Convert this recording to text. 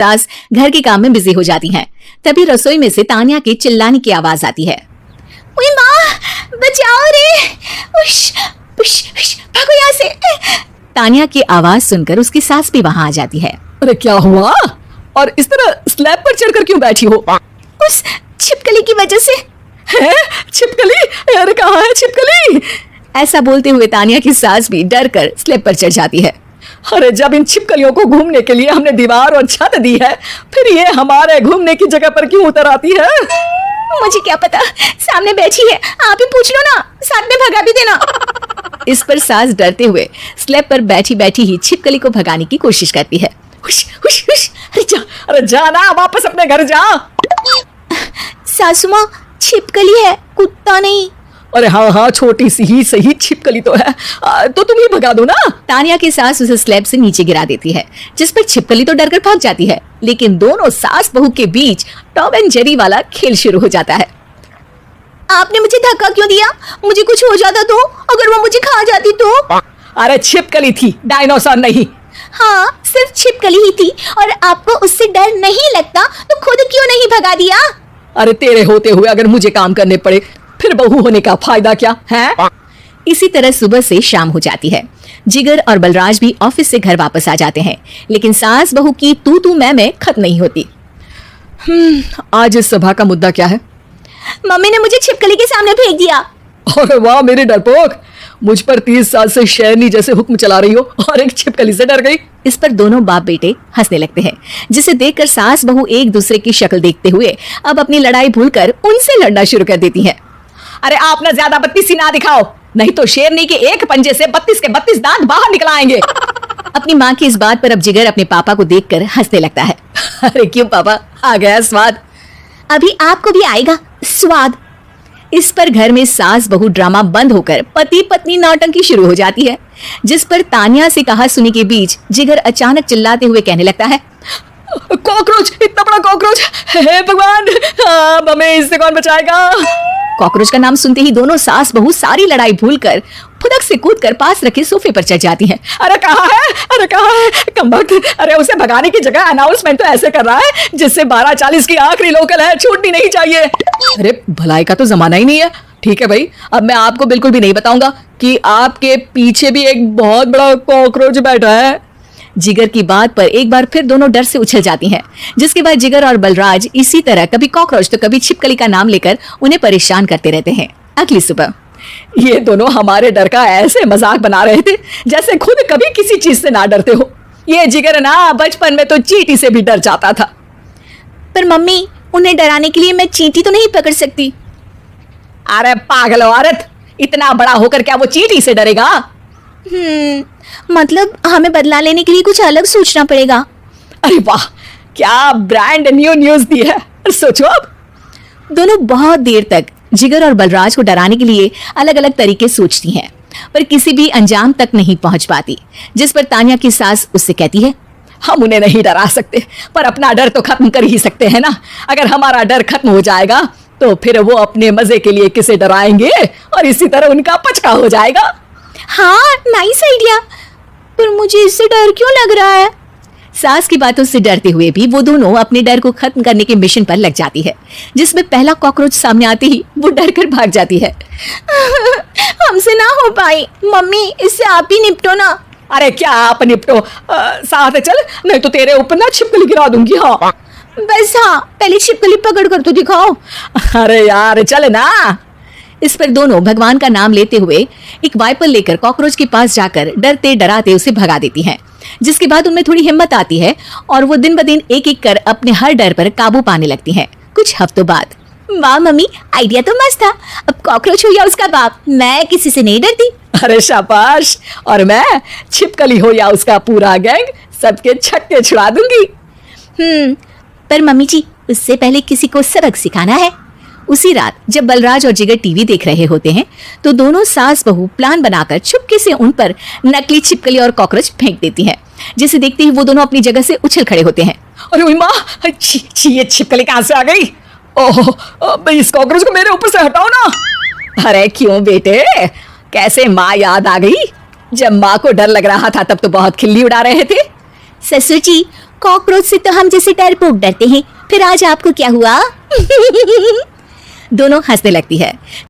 सास घर के काम में बिजी हो जाती हैं। तभी रसोई में से तानिया के चिल्लाने की आवाज आती है। ओए माँ, बचाओ रे! उश, उश, उश, भागो यहाँ से! तानिया की आवाज सुनकर उसकी सास भी वहाँ आ जाती है। अरे क्या हुआ? और इस तरह स्लैब पर चढ़कर क्यों बैठी हो? उस छिपकली की वजह से। है? छिपकली? अरे कहाँ है छिपकली? ऐसा बोलते हुए तानिया की सास भी डर कर स्लैब पर चढ़ जाती है। अरे जब इन छिपकलियों को घूमने के लिए हमने दीवार और छत दी है, फिर ये हमारे घूमने की जगह पर क्यों उतर आती है? मुझे क्या पता, सामने बैठी है, आप ही पूछ लो ना, साथ में भगा भी देना। इस पर सास डरते हुए स्लैब पर बैठी बैठी ही छिपकली को भगाने की कोशिश करती है। हुश, हुश, हुश, अरे जा ना, वापस अपने घर जा। सासू माँ, छिपकली है, कुत्ता नहीं। अरे हाँ हाँ, छोटी सी ही सही छिपकली तो है, तो तुम ही भगा दो ना। तानिया की सास उसे स्लैब से नीचे गिरा देती है, जिस पर छिपकली तो डरकर भाग जाती है। लेकिन दोनों सास बहू के बीच टॉम एंड जेरी वाला खेल शुरू हो जाता है। आपने मुझे धक्का क्यों दिया? मुझे कुछ हो जाता तो? अगर वो मुझे खा जाती तो? अरे छिपकली थी, डायनासोर नहीं। हाँ, सिर्फ छिपकली ही थी, और आपको उससे डर नहीं लगता तो खुद क्यों नहीं भगा दिया? अरे तेरे होते हुए अगर मुझे काम करने पड़े, फिर बहू होने का फायदा क्या है? इसी तरह सुबह से शाम हो जाती है। जिगर और बलराज भी ऑफिस से घर वापस आ जाते हैं, लेकिन सास बहू की तू मैं खत्म नहीं होती। आज इस सभा का मुद्दा क्या है? मम्मी ने मुझे छिपकली के सामने फेंक दिया। अरे वाह मेरे डरपोक, मुझ पर 30 साल से शेरनी जैसे हुक्म चला रही हो और एक छिपकली से डर गई। इस पर दोनों बाप बेटे हंसने लगते हैं, जिसे देखकर सास बहू एक दूसरे की शक्ल देखते हुए अब अपनी लड़ाई भूलकर उनसे लड़ना शुरू कर देती हैं। अरे आप ना ज्यादा बत्तीसी ना दिखाओ, नहीं तो शेरनी के एक पंजे से 32 के 32 दांत बाहर निकल आएंगे। अपनी माँ की इस बात पर अब जिगर अपने पापा को देखकर हंसने लगता है। अरे क्यों पापा, आ गया स्वाद? अभी आपको भी आएगा स्वाद। इस पर घर में सास बहू ड्रामा बंद होकर पति पत्नी नौटंकी शुरू हो जाती है, जिस पर तानिया से कहा सुनी के बीच जिगर अचानक चिल्लाते हुए कहने लगता है, कॉकरोच, इतना बड़ा कॉकरोच! हे भगवान, हमें इससे कौन बचाएगा? कॉकरोच का नाम सुनते ही दोनों सास बहू सारी लड़ाई भूलकर फुदक से कूदकर पास रखे सोफे पर चढ़ जाती हैं। अरे कहाँ है? अरे कहाँ है? कमबख्त! अरे उसे भगाने की जगह अनाउंसमेंट तो ऐसे कर रहा है जिससे 12:40 की आखिरी लोकल है, छूटनी नहीं चाहिए। अरे भलाई का तो जमाना ही नहीं है। ठीक है भाई, अब मैं आपको बिल्कुल भी नहीं बताऊंगा कि आपके पीछे भी एक बहुत बड़ा कॉकरोच बैठा है। जिगर की बात पर एक बार फिर दोनों डर से उछल जाती हैं, जिसके बाद जिगर और बलराज इसी तरह कभी कॉकरोच तो कभी छिपकली का नाम लेकर उन्हें परेशान करते रहते हैं। अगली सुबह ये दोनों हमारे डर का ऐसे मजाक बना रहे थे जैसे खुद कभी किसी चीज से ना डरते हो। ये जिगर ना बचपन में तो चींटी से भी डर जाता था। पर मम्मी, उन्हें डराने के लिए मैं चींटी तो नहीं पकड़ सकती। अरे पागल औरत, इतना बड़ा होकर क्या वो चींटी से डरेगा? मतलब हमें बदला लेने के लिए कुछ अलग सोचना पड़ेगा। अरे वाह, क्या ब्रांड न्यू न्यूज दी है। सोचो अब। दोनों बहुत देर तक जिगर और बलराज को डराने के लिए अलग अलग तरीके सोचती हैं, पर किसी भी अंजाम तक नहीं पहुंच पाती। जिस पर तानिया की सास उससे कहती है, हम उन्हें नहीं डरा सकते, पर अपना डर तो खत्म कर ही सकते हैं ना। अगर हमारा डर खत्म हो जाएगा तो फिर वो अपने मजे के लिए किसे डराएंगे और इसी तरह उनका पचका हो जाएगा। हाँ, नाइस आइडिया, पर मुझे इससे डर क्यों लग रहा है? सास की बातों से डरते हुए भी वो दोनों अपने डर को खत्म करने के मिशन पर लग जाती है, जिसमें पहला कॉकरोच सामने आते ही वो डर कर भाग जाती है। हमसे ना हो पाई मम्मी, इससे आप ही निपटो ना। अरे क्या आप निपटो, साथ चल, नहीं तो तेरे ऊपर ना छिपकली गिरा दूंगी। हाँ बस, हाँ पहले छिपकली पकड़ कर तो दिखाओ। अरे यार चल ना। इस पर दोनों भगवान का नाम लेते हुए एक वाइपर लेकर कॉकरोच के पास जाकर डरते डराते उसे भगा देती हैं, जिसके बाद उनमें थोड़ी हिम्मत आती है और वो दिन ब दिन एक एक कर अपने हर डर पर काबू पाने लगती हैं। कुछ हफ्तों बाद, वाह मम्मी, आइडिया तो मस्त था। अब कॉकरोच हो या उसका बाप, मैं किसी से नहीं डरती। अरे शाबाश, और मैं छिपकली हो या उसका पूरा गैंग, सबके छक्के छुड़ा दूंगी। पर मम्मी जी, उससे पहले किसी को सबक सिखाना है। उसी रात जब बलराज और जिगर टीवी देख रहे होते हैं तो दोनों सास बहू प्लान बनाकर चुपके से उन पर नकली छिपकली और कॉकरोच फेंक देती हैं, जिसे देखते ही वो दोनों अपनी जगह से उछल खड़े होते हैं। अरे माँ, ये छिपकली कहाँ से आ गई? ओह, इस कॉकरोच को मेरे ऊपर से हटाओ ना। अरे क्यों बेटे, कैसे माँ याद आ गई? जब माँ को डर लग रहा था तब तो बहुत खिल्ली उड़ा रहे थे। ससुर जी, कॉकरोच से तो हम जैसे डरपोक डरते हैं, फिर आज आपको क्या हुआ? दोनों हंसने लगती है।